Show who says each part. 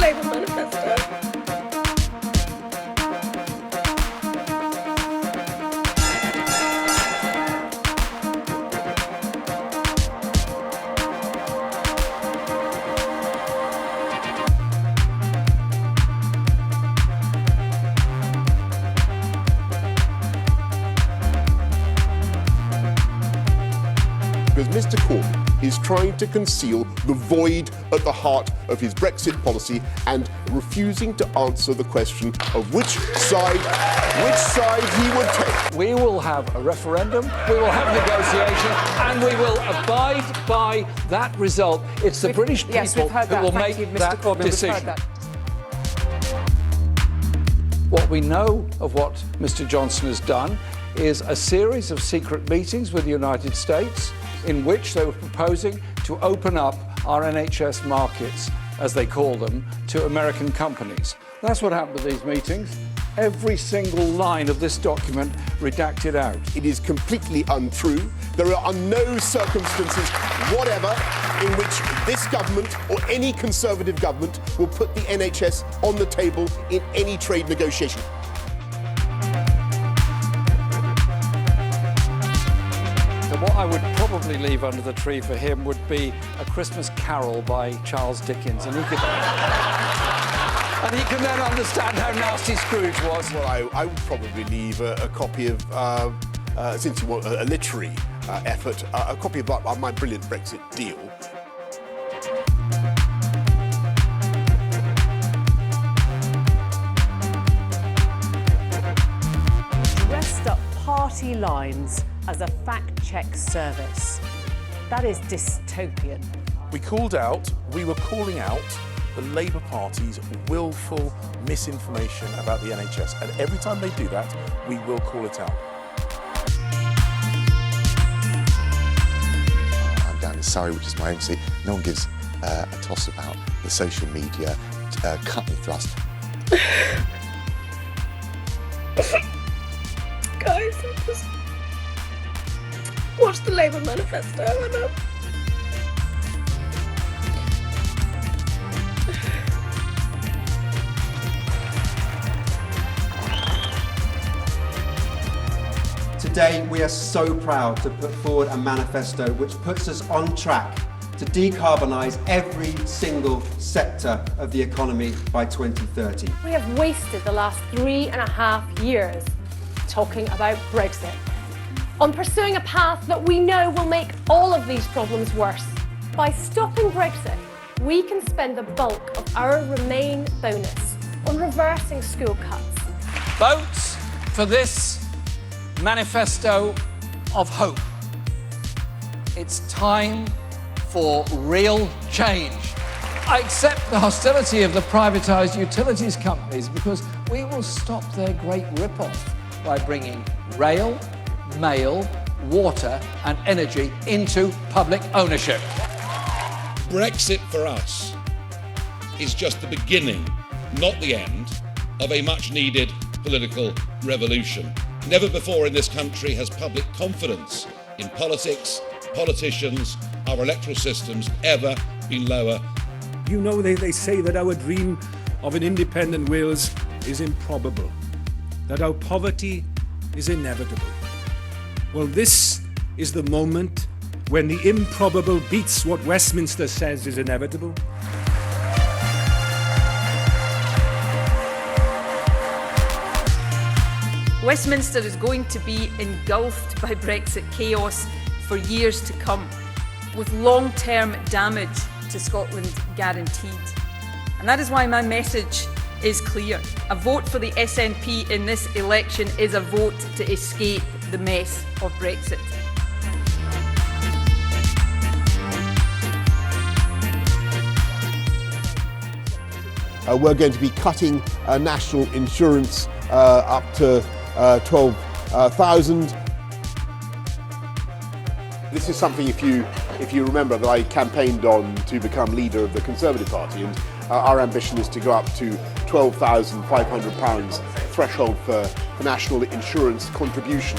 Speaker 1: Labour manifesto?
Speaker 2: Because Mr Corbyn is trying to conceal the void at the heart of his Brexit policy and refusing to answer the question of which side he would take.
Speaker 3: We will have a referendum, we will have negotiation, and we will abide by that result. It's the British people who will make that decision. What we know of what Mr Johnson has done is a series of secret meetings with the United States in which they were proposing to open up our NHS markets, as they call them, to American companies. That's what happened at these meetings. Every single line of this document redacted out.
Speaker 2: It is completely untrue. There are no circumstances whatever in which this government or any Conservative government will put the NHS on the table in any trade negotiation.
Speaker 3: What I would probably leave under the tree for him would be A Christmas Carol by Charles Dickens, and he can then understand how nasty Scrooge was.
Speaker 2: Well, I would probably leave a copy of, since you want a literary effort, a copy of my brilliant Brexit deal.
Speaker 4: Dressed up party lines as a fact-check service. That is dystopian.
Speaker 5: We were calling out the Labour Party's willful misinformation about the NHS, and every time they do that, we will call it out.
Speaker 6: I'm down in Surrey, which is my own seat. No one gives a toss about the social media cut and thrust.
Speaker 1: Guys, just watch the Labour manifesto and
Speaker 7: Today, we are so proud to put forward a manifesto which puts us on track to decarbonise every single sector of the economy by 2030.
Speaker 8: We have wasted the last 3.5 years talking about Brexit, on pursuing a path that we know will make all of these problems worse. By stopping Brexit, we can spend the bulk of our Remain bonus on reversing school cuts.
Speaker 3: Vote for this manifesto of hope. It's time for real change. I accept the hostility of the privatised utilities companies because we will stop their great rip-off by bringing rail, mail, water and energy into public ownership.
Speaker 9: Brexit for us is just the beginning, not the end, of a much-needed political revolution. Never before in this country has public confidence in politics, politicians, our electoral systems ever been lower.
Speaker 10: You know, they say that our dream of an independent Wales is improbable, that our poverty is inevitable. Well, this is the moment when the improbable beats what Westminster says is inevitable.
Speaker 11: Westminster is going to be engulfed by Brexit chaos for years to come, with long-term damage to Scotland guaranteed. And that is why my message is clear. A vote for the SNP in this election is a vote to escape the mess of Brexit.
Speaker 2: We're going to be cutting national insurance up to 12,000. This is something, if you remember, that I campaigned on to become leader of the Conservative Party, and our ambition is to go up to £12,500 threshold for national insurance contribution.